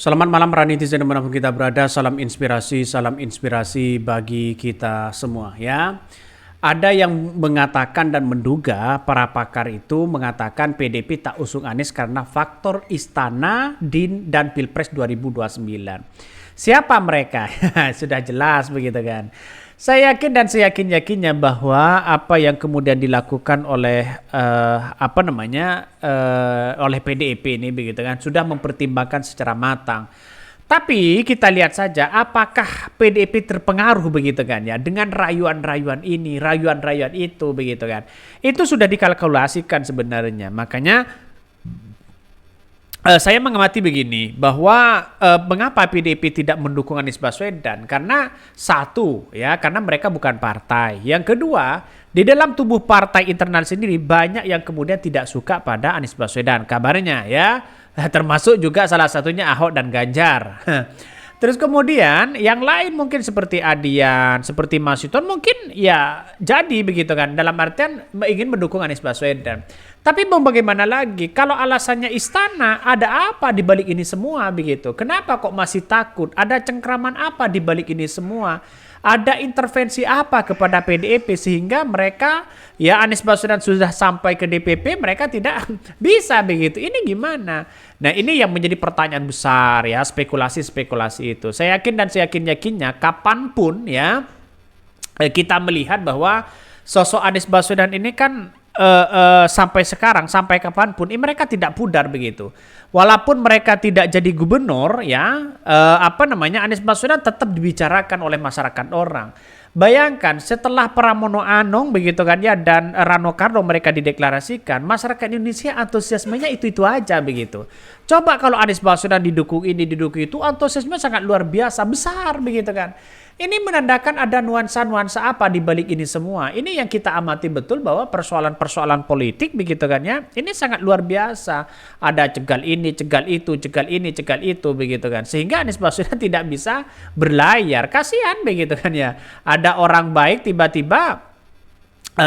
Selamat malam para netizen dimanapun kita berada, salam inspirasi bagi kita semua ya. Ada yang mengatakan dan menduga para pakar itu mengatakan PDIP tak usung Anies karena faktor istana, DIN, dan Pilpres 2029. Siapa mereka? Sudah jelas begitu kan. Saya yakin dan seyakin-yakinnya bahwa apa yang kemudian dilakukan oleh oleh PDIP ini begitu kan sudah mempertimbangkan secara matang. Tapi kita lihat saja apakah PDIP terpengaruh begitu kan ya dengan rayuan-rayuan ini, rayuan-rayuan itu begitu kan. Itu sudah dikalkulasikan sebenarnya. Makanya saya mengamati begini bahwa mengapa PDIP tidak mendukung Anies Baswedan karena satu ya karena mereka bukan partai. Yang kedua di dalam tubuh partai internal sendiri banyak yang kemudian tidak suka pada Anies Baswedan kabarnya ya termasuk juga salah satunya Ahok dan Ganjar. Terus kemudian yang lain mungkin seperti Adian, seperti Mas Hinton mungkin ya jadi begitu kan dalam artian ingin mendukung Anies Baswedan. Tapi mau bagaimana lagi kalau alasannya istana ada apa di balik ini semua begitu? Kenapa kok masih takut? Ada cengkraman apa di balik ini semua? Ada intervensi apa kepada PDIP sehingga mereka ya Anies Baswedan sudah sampai ke DPP mereka tidak bisa begitu. Ini gimana? Nah ini yang menjadi pertanyaan besar ya spekulasi-spekulasi itu. Saya yakin dan saya yakin-yakinnya kapanpun ya kita melihat bahwa sosok Anies Baswedan ini kan sampai sekarang sampai kapanpun mereka tidak pudar begitu. Walaupun mereka tidak jadi gubernur ya Anies Baswedan tetap dibicarakan oleh masyarakat orang. Bayangkan setelah Pramono Anung begitu kan ya dan Rano Karno mereka dideklarasikan, masyarakat Indonesia antusiasmenya itu aja begitu. Coba kalau Anies Baswedan didukung ini didukung itu antusiasme sangat luar biasa besar begitu kan. Ini menandakan ada nuansa-nuansa apa di balik ini semua. Ini yang kita amati betul bahwa persoalan-persoalan politik begitu kan ya. Ini sangat luar biasa. Ada cegal ini, cegal itu, cegal ini, cegal itu begitu kan. Sehingga Anies Baswedan tidak bisa berlayar. Kasihan begitu kan ya. Ada orang baik tiba-tiba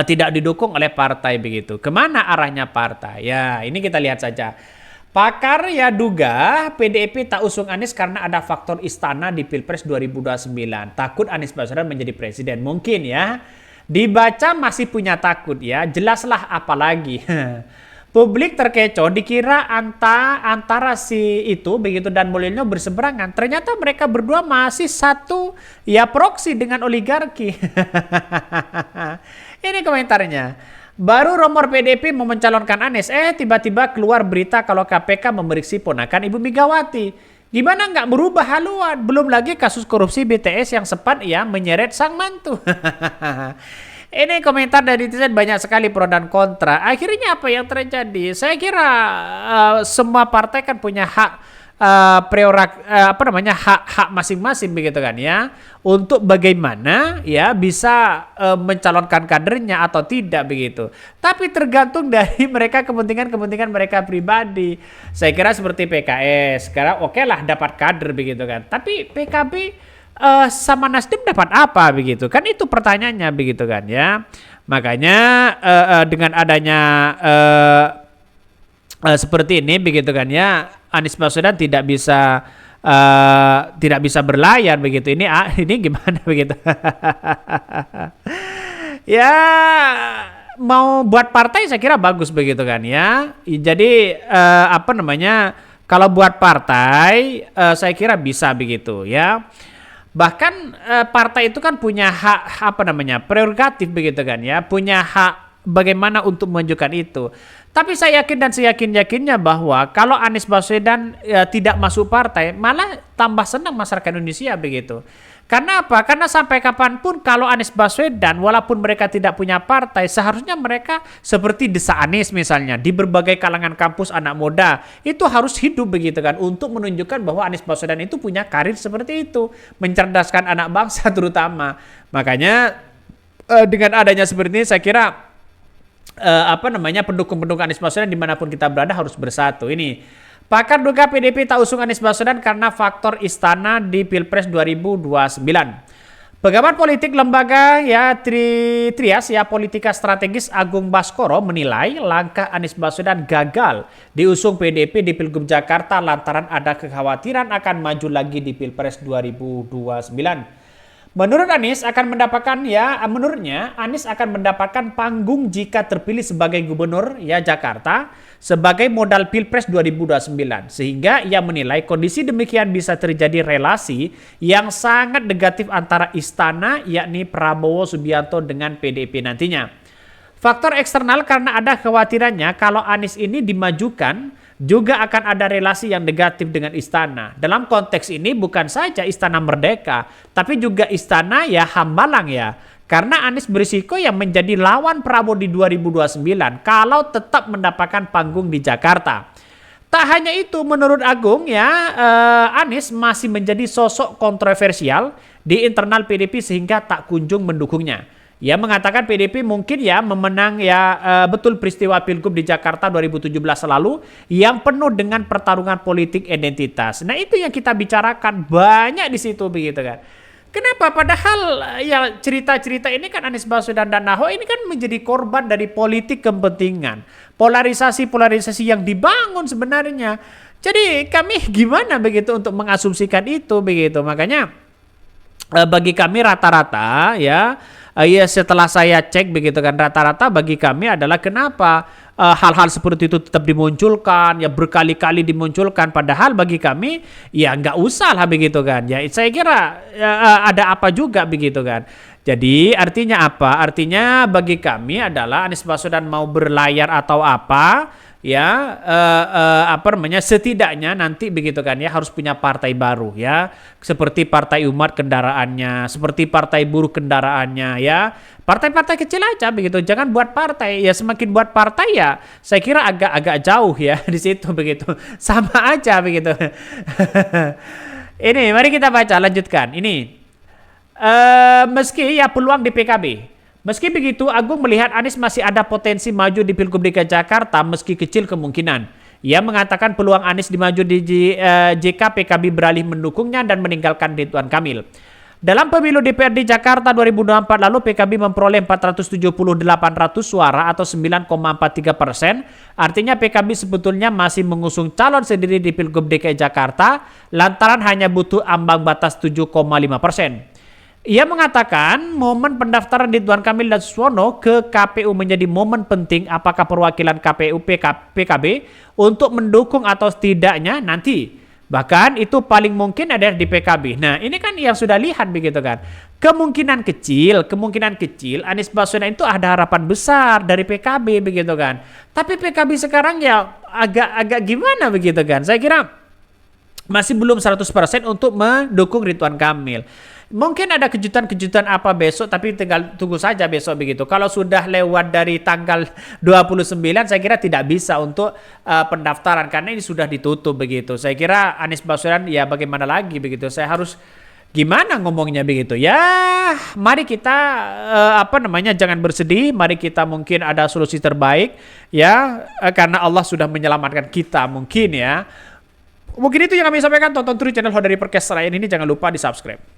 tidak didukung oleh partai begitu. Kemana arahnya partai? Ya ini kita lihat saja. Pakar ya duga PDIP tak usung Anies karena ada faktor istana di Pilpres 2029. Takut Anies Baswedan menjadi presiden. Mungkin ya. Dibaca masih punya takut ya. Jelaslah apalagi. Publik terkecoh dikira antara si itu begitu dan Mulyono berseberangan. Ternyata mereka berdua masih satu ya proksi dengan oligarki. Ini komentarnya. Baru rumor PDIP mau mencalonkan Anies, tiba-tiba keluar berita kalau KPK memeriksa ponakan Ibu Megawati. Gimana nggak berubah haluan? Belum lagi kasus korupsi BTS yang sempat ya menyeret sang mantu. Ini komentar dari netizen banyak sekali pro dan kontra. Akhirnya apa yang terjadi? Saya kira semua partai kan punya hak hak masing-masing begitu kan ya untuk bagaimana ya bisa mencalonkan kadernya atau tidak begitu. Tapi tergantung dari mereka kepentingan mereka pribadi. Saya kira seperti PKS sekarang oke lah dapat kader begitu kan. Tapi PKB sama Nasdem dapat apa begitu kan itu pertanyaannya begitu kan ya. Makanya dengan adanya seperti ini begitu kan ya Anies Baswedan tidak bisa berlayar begitu. Ini gimana begitu? Ya mau buat partai saya kira bagus begitu kan ya. Jadi kalau buat partai saya kira bisa begitu ya. Bahkan partai itu kan punya hak prerogatif begitu kan ya, punya hak bagaimana untuk menunjukkan itu. Tapi saya yakin dan saya yakin-yakinnya bahwa kalau Anies Baswedan tidak masuk partai, malah tambah senang masyarakat Indonesia begitu. Karena apa? Karena sampai kapanpun kalau Anies Baswedan, walaupun mereka tidak punya partai, seharusnya mereka seperti Desa Anies misalnya, di berbagai kalangan kampus anak muda, itu harus hidup begitu kan, untuk menunjukkan bahwa Anies Baswedan itu punya karir seperti itu, mencerdaskan anak bangsa terutama. Makanya dengan adanya seperti ini, saya kira pendukung-pendukung Anies Baswedan dimanapun kita berada harus bersatu. Ini pakar duga PDIP tak usung Anies Baswedan karena faktor istana di Pilpres 2029. Pengamat politik lembaga ya Trias ya Politika Strategis Agung Baskoro menilai langkah Anies Baswedan gagal diusung PDIP di Pilgub Jakarta lantaran ada kekhawatiran akan maju lagi di Pilpres 2029. Menurutnya Anies akan mendapatkan panggung jika terpilih sebagai gubernur ya Jakarta sebagai modal Pilpres 2029 sehingga ia menilai kondisi demikian bisa terjadi relasi yang sangat negatif antara istana yakni Prabowo Subianto dengan PDIP nantinya. Faktor eksternal karena ada khawatirannya kalau Anies ini dimajukan juga akan ada relasi yang negatif dengan istana. Dalam konteks ini bukan saja istana merdeka, tapi juga istana ya Hambalang ya. Karena Anies berisiko yang menjadi lawan Prabowo di 2029 kalau tetap mendapatkan panggung di Jakarta. Tak hanya itu, menurut Agung ya Anies masih menjadi sosok kontroversial di internal PDIP sehingga tak kunjung mendukungnya. Ia mengatakan PDIP mungkin ya memenang betul peristiwa Pilgub di Jakarta 2017 lalu yang penuh dengan pertarungan politik identitas. Nah itu yang kita bicarakan banyak di situ begitu kan. Kenapa? Padahal ya cerita-cerita ini kan Anies Baswedan dan Ahok ini kan menjadi korban dari politik kepentingan. Polarisasi-polarisasi yang dibangun sebenarnya. Jadi kami gimana begitu untuk mengasumsikan itu begitu. Makanya bagi kami rata-rata ya setelah saya cek begitu kan rata-rata bagi kami adalah kenapa hal-hal seperti itu tetap dimunculkan ya berkali-kali dimunculkan padahal bagi kami ya nggak usah lah begitu kan ya saya kira ada apa juga begitu kan. Jadi artinya apa? Artinya bagi kami adalah Anies Baswedan mau berlayar atau apa ya setidaknya nanti begitu kan ya harus punya partai baru ya seperti Partai Umat kendaraannya, seperti Partai Buruh kendaraannya ya. Partai-partai kecil aja begitu. Jangan buat partai. Ya semakin buat partai ya saya kira agak jauh ya di situ begitu. Sama aja begitu. Ini mari kita baca lanjutkan. Ini meski ya peluang di PKB. Meski begitu, Agung melihat Anies masih ada potensi maju di Pilgub DKI Jakarta meski kecil kemungkinan. Ia mengatakan peluang Anies dimaju jika PKB beralih mendukungnya dan meninggalkan Ridwan Kamil. Dalam pemilu DPRD Jakarta 2024 lalu PKB memperoleh 478.000 suara atau 9,43%. Artinya PKB sebetulnya masih mengusung calon sendiri di Pilgub DKI Jakarta lantaran hanya butuh ambang batas 7,5%. Ia mengatakan momen pendaftaran Ridwan Kamil dan Suswono ke KPU menjadi momen penting apakah perwakilan KPU PKB untuk mendukung atau setidaknya nanti. Bahkan itu paling mungkin ada di PKB. Nah ini kan yang sudah lihat begitu kan. Kemungkinan kecil Anies Baswedan itu ada harapan besar dari PKB begitu kan. Tapi PKB sekarang ya agak gimana begitu kan. Saya kira masih belum 100% untuk mendukung Ridwan Kamil. Mungkin ada kejutan-kejutan apa besok tapi tinggal tunggu saja besok begitu. Kalau sudah lewat dari tanggal 29 saya kira tidak bisa untuk pendaftaran karena ini sudah ditutup begitu. Saya kira Anies Baswedan ya bagaimana lagi begitu. Saya harus gimana ngomongnya begitu. Ya, mari kita jangan bersedih, mari kita mungkin ada solusi terbaik ya karena Allah sudah menyelamatkan kita mungkin ya. Mungkin itu yang kami sampaikan. Tonton terus channel Hodari Podcast lain ini, jangan lupa di-subscribe.